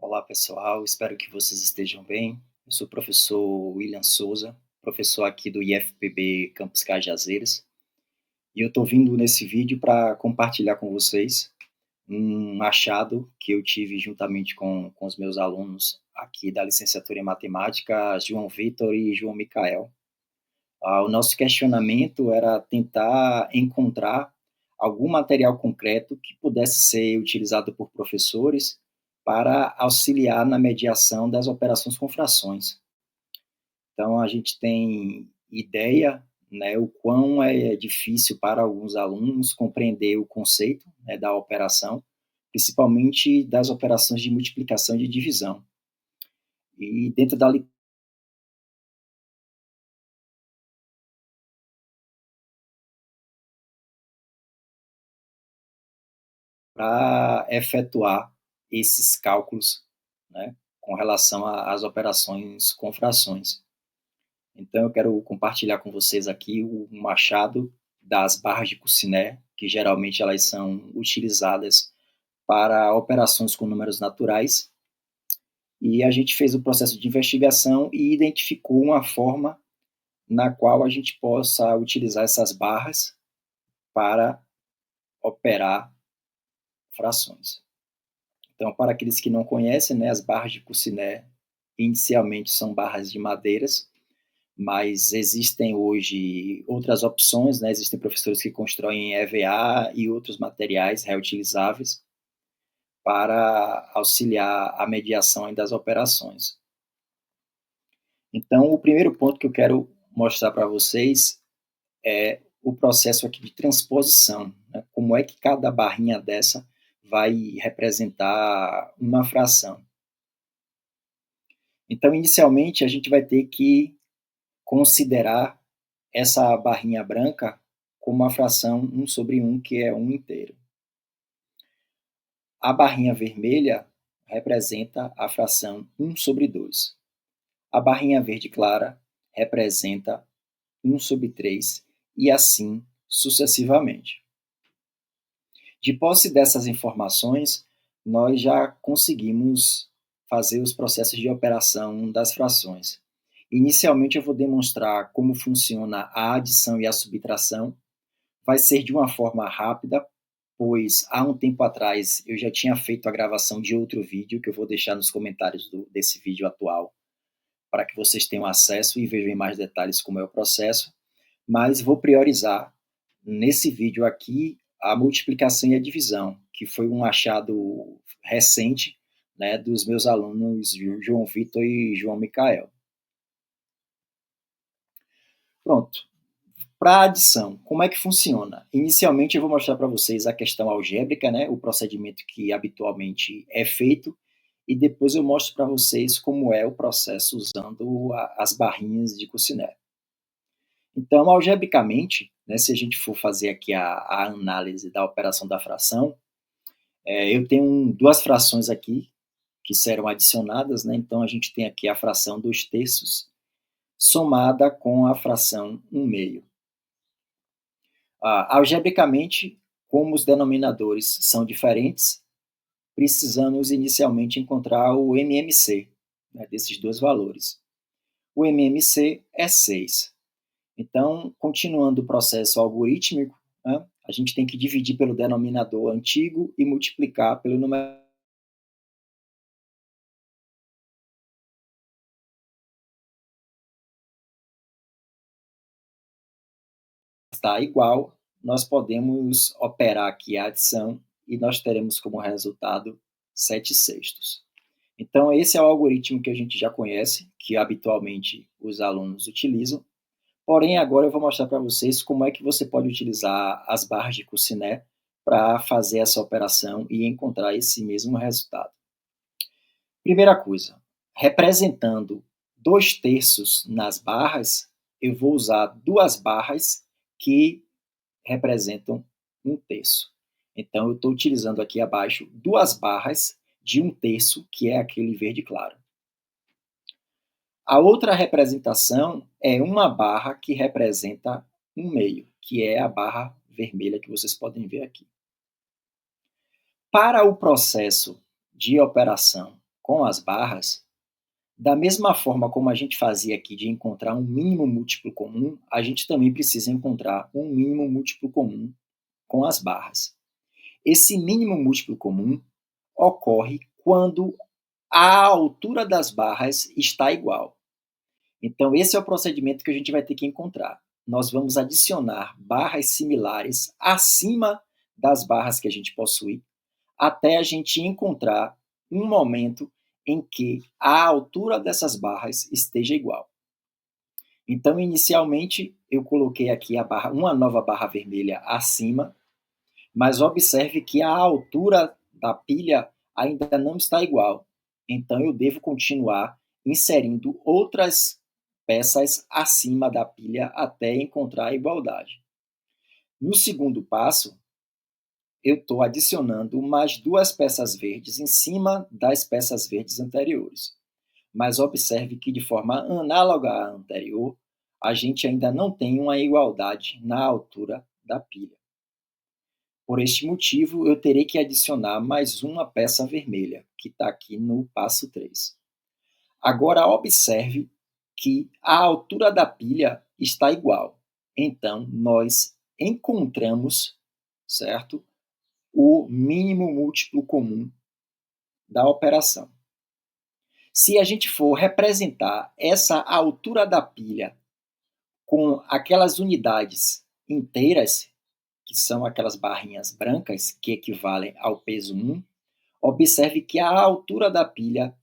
Olá, pessoal, espero que vocês estejam bem. Eu sou o professor William Souza, professor aqui do IFPB Campus Cajazeiras, e eu estou vindo nesse vídeo para compartilhar com vocês um achado que eu tive juntamente com os meus alunos aqui da licenciatura em matemática, João Vitor e João Micael. O nosso questionamento era tentar encontrar algum material concreto que pudesse ser utilizado por professores para auxiliar na mediação das operações com frações. Então, a gente tem ideia, né, o quão é difícil para alguns alunos compreender o conceito, né, da operação, principalmente das operações de multiplicação e de divisão. E dentro da para efetuar esses cálculos, né, com relação às operações com frações. Então, eu quero compartilhar com vocês aqui um achado das barras de Cuciné, que geralmente elas são utilizadas para operações com números naturais, e a gente fez o processo de investigação e identificou uma forma na qual a gente possa utilizar essas barras para operar frações. Então, para aqueles que não conhecem, né, as barras de Cuciné inicialmente são barras de madeiras, mas existem hoje outras opções, né? Existem professores que constroem EVA e outros materiais reutilizáveis para auxiliar a mediação das operações. Então, o primeiro ponto que eu quero mostrar para vocês é o processo aqui de transposição, né? Como é que cada barrinha dessa vai representar uma fração. Então, inicialmente, a gente vai ter que considerar essa barrinha branca como uma fração 1/1, que é 1 inteiro. A barrinha vermelha representa a fração 1/2. A barrinha verde clara representa 1/3, e assim sucessivamente. De posse dessas informações, nós já conseguimos fazer os processos de operação das frações. Inicialmente, eu vou demonstrar como funciona a adição e a subtração. Vai ser de uma forma rápida, pois há um tempo atrás eu já tinha feito a gravação de outro vídeo, que eu vou deixar nos comentários desse vídeo atual, para que vocês tenham acesso e vejam em mais detalhes como é o processo. Mas vou priorizar, nesse vídeo aqui, a multiplicação e a divisão, que foi um achado recente, né, dos meus alunos João Vitor e João Micael. Pronto. Para a adição, como é que funciona? Inicialmente eu vou mostrar para vocês a questão algébrica, né, o procedimento que habitualmente é feito, e depois eu mostro para vocês como é o processo usando as barrinhas de Cuciné. Então, algebricamente, né, se a gente for fazer aqui a análise da operação da fração, eu tenho duas frações aqui que serão adicionadas, né, então a gente tem aqui a fração 2/3 somada com a fração 1/2. Algebricamente, como os denominadores são diferentes, precisamos inicialmente encontrar o MMC, né, desses dois valores. O MMC é 6. Então, continuando o processo algorítmico, né, a gente tem que dividir pelo denominador antigo e multiplicar pelo número. Está igual, nós podemos operar aqui a adição e nós teremos como resultado 7/6. Então, esse é o algoritmo que a gente já conhece, que habitualmente os alunos utilizam. Porém, agora eu vou mostrar para vocês como é que você pode utilizar as barras de Cuciné para fazer essa operação e encontrar esse mesmo resultado. Primeira coisa, representando 2/3 nas barras, eu vou usar duas barras que representam 1/3. Então, eu estou utilizando aqui abaixo duas barras de 1/3, que é aquele verde claro. A outra representação é uma barra que representa 1/2, que é a barra vermelha que vocês podem ver aqui. Para o processo de operação com as barras, da mesma forma como a gente fazia aqui de encontrar um mínimo múltiplo comum, a gente também precisa encontrar um mínimo múltiplo comum com as barras. Esse mínimo múltiplo comum ocorre quando a altura das barras está igual. Então, esse é o procedimento que a gente vai ter que encontrar. Nós vamos adicionar barras similares acima das barras que a gente possui, até a gente encontrar um momento em que a altura dessas barras esteja igual. Então, inicialmente, eu coloquei aqui uma nova barra vermelha acima, mas observe que a altura da pilha ainda não está igual. Então, eu devo continuar inserindo outras peças acima da pilha até encontrar a igualdade. No segundo passo, eu estou adicionando mais duas peças verdes em cima das peças verdes anteriores. Mas observe que, de forma análoga à anterior, a gente ainda não tem uma igualdade na altura da pilha. Por este motivo, eu terei que adicionar mais uma peça vermelha, que está aqui no passo 3. Agora, observe que a altura da pilha está igual. Então, nós encontramos, certo, o mínimo múltiplo comum da operação. Se a gente for representar essa altura da pilha com aquelas unidades inteiras, que são aquelas barrinhas brancas, que equivalem ao peso 1, observe que a altura da pilha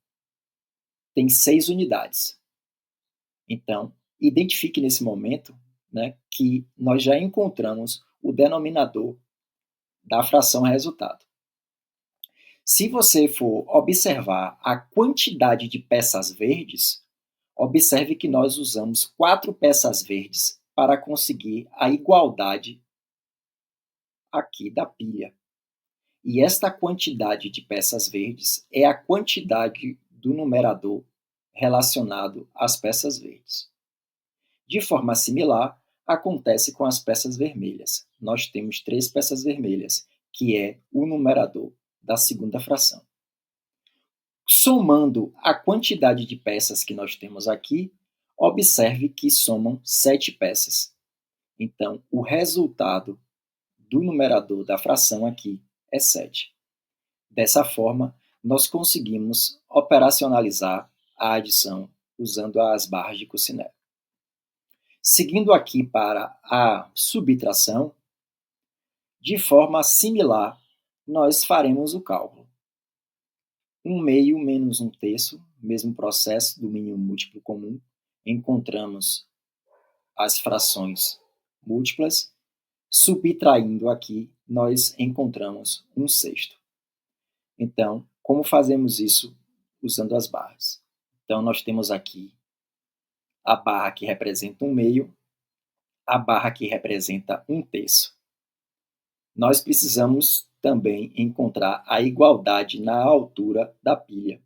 tem 6 unidades. Então, identifique nesse momento, né, que nós já encontramos o denominador da fração resultado. Se você for observar a quantidade de peças verdes, observe que nós usamos 4 peças verdes para conseguir a igualdade aqui da pilha. E esta quantidade de peças verdes é a quantidade do numerador relacionado às peças verdes. De forma similar, acontece com as peças vermelhas. Nós temos 3 peças vermelhas, que é o numerador da segunda fração. Somando a quantidade de peças que nós temos aqui, observe que somam 7 peças. Então, o resultado do numerador da fração aqui é 7. Dessa forma, nós conseguimos operacionalizar a adição usando as barras de Cucinelli. Seguindo aqui para a subtração, de forma similar, nós faremos o cálculo. 1/2 menos 1/3, mesmo processo do mínimo múltiplo comum, encontramos as frações múltiplas, subtraindo aqui, nós encontramos 1/6. Então, como fazemos isso usando as barras? Então, nós temos aqui a barra que representa 1/2, a barra que representa 1/3. Nós precisamos também encontrar a igualdade na altura da pilha.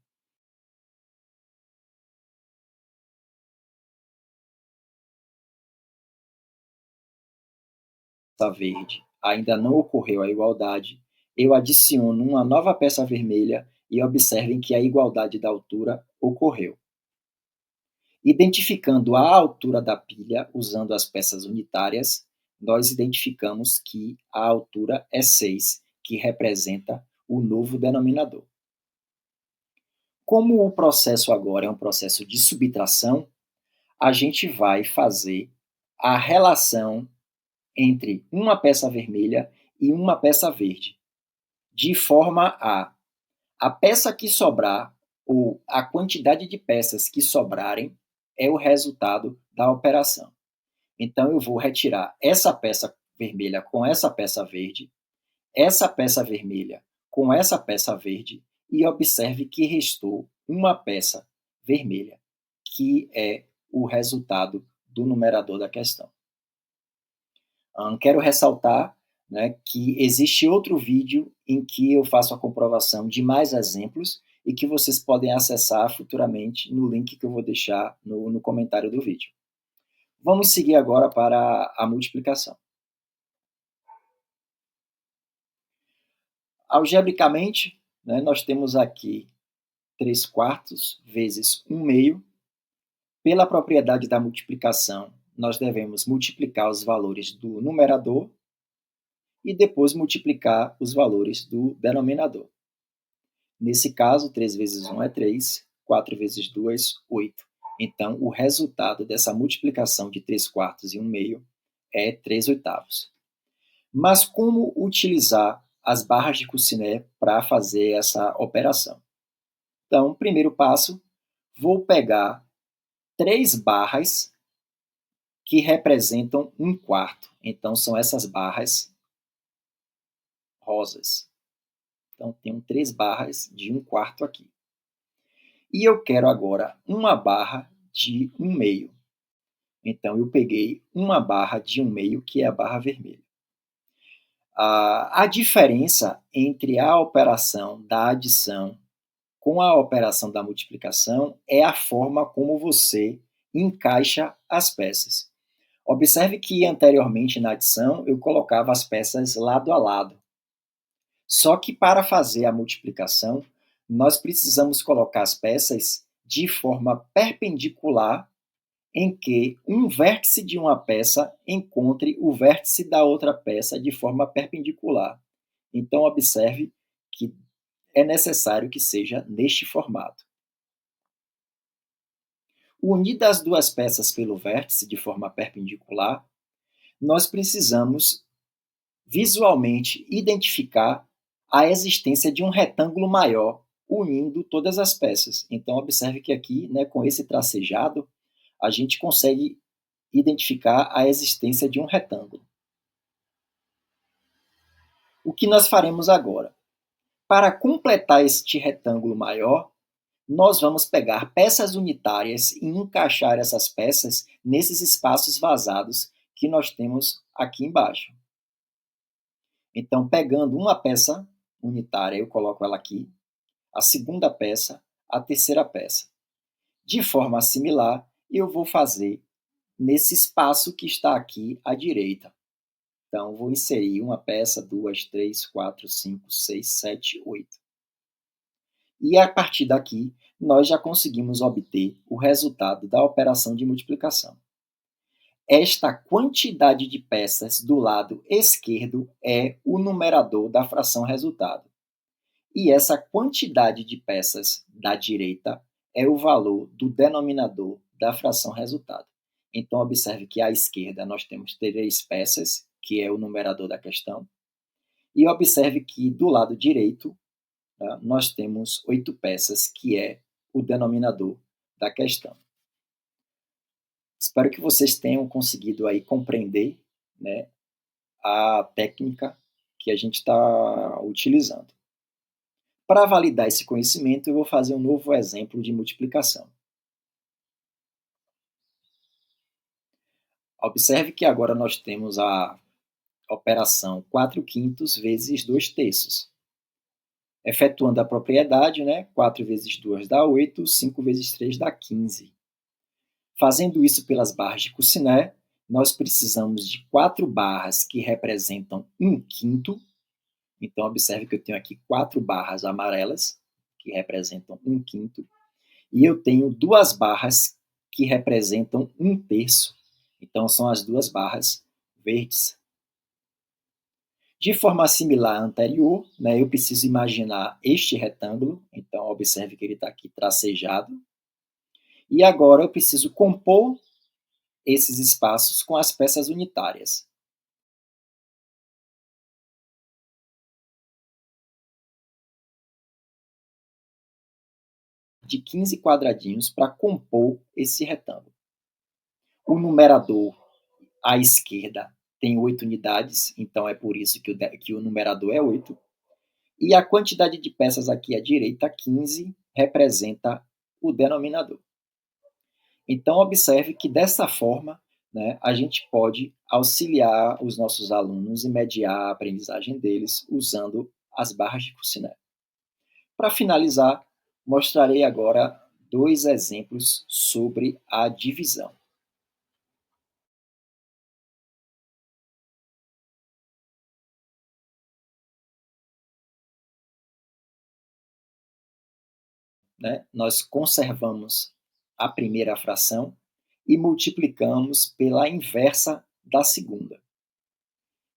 Peça verde ainda não ocorreu a igualdade, eu adiciono uma nova peça vermelha e observem que a igualdade da altura ocorreu. Identificando a altura da pilha usando as peças unitárias, nós identificamos que a altura é 6, que representa o novo denominador. Como o processo agora é um processo de subtração, a gente vai fazer a relação entre uma peça vermelha e uma peça verde, de forma a peça que sobrar, ou a quantidade de peças que sobrarem, é o resultado da operação. Então, eu vou retirar essa peça vermelha com essa peça verde, essa peça vermelha com essa peça verde, e observe que restou uma peça vermelha, que é o resultado do numerador da questão. Quero ressaltar, né, que existe outro vídeo em que eu faço a comprovação de mais exemplos e que vocês podem acessar futuramente no link que eu vou deixar no comentário do vídeo. Vamos seguir agora para a multiplicação. Algebricamente, né, nós temos aqui 3/4 vezes 1/2. Pela propriedade da multiplicação, nós devemos multiplicar os valores do numerador e depois multiplicar os valores do denominador. Nesse caso, 3 vezes 1 é 3, 4 vezes 2, 8. Então, o resultado dessa multiplicação de 3/4 e 1/2 é 3/8. Mas como utilizar as barras de Cucinet para fazer essa operação? Então, primeiro passo, vou pegar 3 barras que representam 1/4. Então, são essas barras rosas. Então, tenho 3 barras de 1/4 aqui. E eu quero agora uma barra de 1/2. Então, eu peguei uma barra de 1/2, que é a barra vermelha. A diferença entre a operação da adição com a operação da multiplicação é a forma como você encaixa as peças. Observe que anteriormente na adição eu colocava as peças lado a lado. Só que para fazer a multiplicação, nós precisamos colocar as peças de forma perpendicular em que um vértice de uma peça encontre o vértice da outra peça de forma perpendicular. Então, observe que é necessário que seja neste formato. Unidas as duas peças pelo vértice de forma perpendicular, nós precisamos visualmente identificar a existência de um retângulo maior unindo todas as peças. Então, observe que aqui, né, com esse tracejado, a gente consegue identificar a existência de um retângulo. O que nós faremos agora? Para completar este retângulo maior, nós vamos pegar peças unitárias e encaixar essas peças nesses espaços vazados que nós temos aqui embaixo. Então, pegando uma peça unitária, eu coloco ela aqui, a segunda peça, a terceira peça. De forma similar, eu vou fazer nesse espaço que está aqui à direita. Então, vou inserir uma peça, 2, 3, 4, 5, 6, 7, 8. E a partir daqui, nós já conseguimos obter o resultado da operação de multiplicação. Esta quantidade de peças do lado esquerdo é o numerador da fração resultado. E essa quantidade de peças da direita é o valor do denominador da fração resultado. Então, observe que à esquerda nós temos 3 peças, que é o numerador da questão, e observe que do lado direito, tá, nós temos 8 peças, que é o denominador da questão. Espero que vocês tenham conseguido aí compreender, né, a técnica que a gente está utilizando. Para validar esse conhecimento, eu vou fazer um novo exemplo de multiplicação. Observe que agora nós temos a operação 4/5 vezes 2/3. Efetuando a propriedade, né, 4 vezes 2 dá 8, 5 vezes 3 dá 15. Fazendo isso pelas barras de Cucinet, nós precisamos de 4 barras que representam 1/5. Então, observe que eu tenho aqui 4 barras amarelas, que representam 1/5. E eu tenho 2 barras que representam 1/3. Então, são as 2 barras verdes. De forma similar à anterior, né, eu preciso imaginar este retângulo. Então, observe que ele está aqui tracejado. E agora eu preciso compor esses espaços com as peças unitárias. De 15 quadradinhos para compor esse retângulo. O numerador à esquerda tem 8 unidades, então é por isso que o numerador é 8. E a quantidade de peças aqui à direita, 15, representa o denominador. Então, observe que dessa forma, né, a gente pode auxiliar os nossos alunos e mediar a aprendizagem deles usando as barras de Cucinet. Para finalizar, mostrarei agora 2 exemplos sobre a divisão. né, nós conservamos a primeira fração e multiplicamos pela inversa da segunda.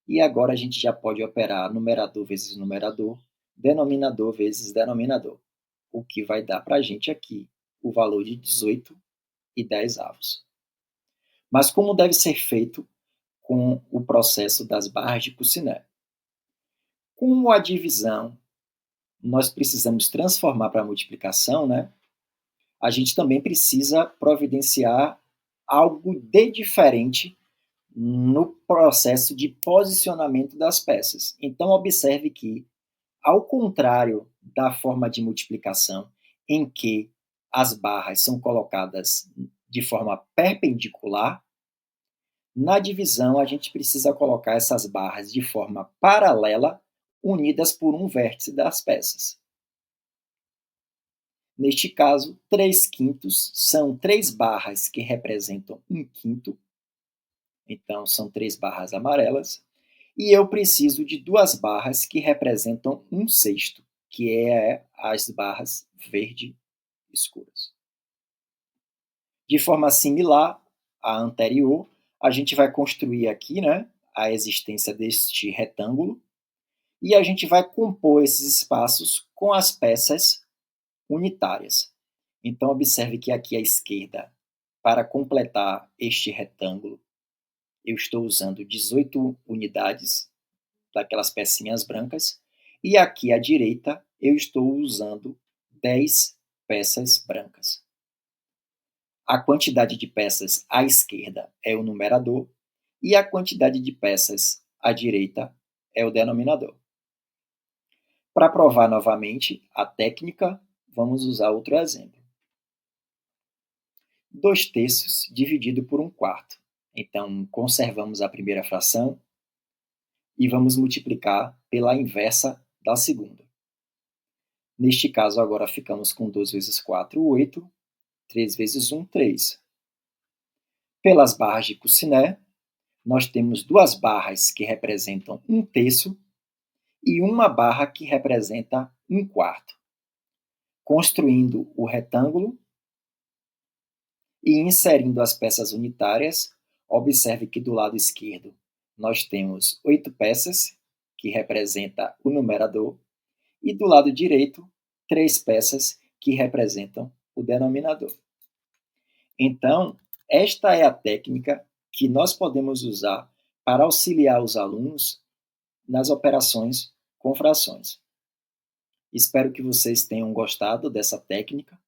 E agora a gente já pode operar numerador vezes numerador, denominador vezes denominador, o que vai dar para a gente aqui o valor de 18,10. Mas como deve ser feito com o processo das barras de Cucinet? Como a divisão nós precisamos transformar para a multiplicação, né? A gente também precisa providenciar algo de diferente no processo de posicionamento das peças. Então, observe que, ao contrário da forma de multiplicação, em que as barras são colocadas de forma perpendicular, na divisão a gente precisa colocar essas barras de forma paralela, unidas por um vértice das peças. Neste caso, 3/5 são 3 barras que representam 1/5, então são 3 barras amarelas, e eu preciso de 2 barras que representam 1/6, que é as barras verde escuras. De forma similar à anterior, a gente vai construir aqui, né, a existência deste retângulo, e a gente vai compor esses espaços com as peças unitárias. Então, observe que aqui à esquerda, para completar este retângulo, eu estou usando 18 unidades daquelas pecinhas brancas, e aqui à direita eu estou usando 10 peças brancas. A quantidade de peças à esquerda é o numerador e a quantidade de peças à direita é o denominador. Para provar novamente a técnica, vamos usar outro exemplo. 2/3 dividido por 1/4. Então, conservamos a primeira fração e vamos multiplicar pela inversa da segunda. Neste caso, agora ficamos com 2 vezes 4, 8. 3 vezes 1, 3. Pelas barras de Cucinet, nós temos 2 barras que representam 1/3 e uma barra que representa 1/4. Construindo o retângulo e inserindo as peças unitárias, observe que do lado esquerdo nós temos 8 peças, que representa o numerador, e do lado direito, 3 peças, que representam o denominador. Então, esta é a técnica que nós podemos usar para auxiliar os alunos nas operações com frações. Espero que vocês tenham gostado dessa técnica.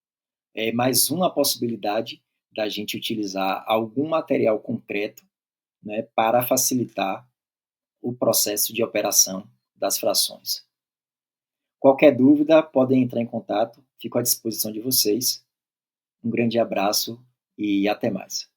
É mais uma possibilidade da gente utilizar algum material concreto, né, para facilitar o processo de operação das frações. Qualquer dúvida, podem entrar em contato, fico à disposição de vocês. Um grande abraço e até mais.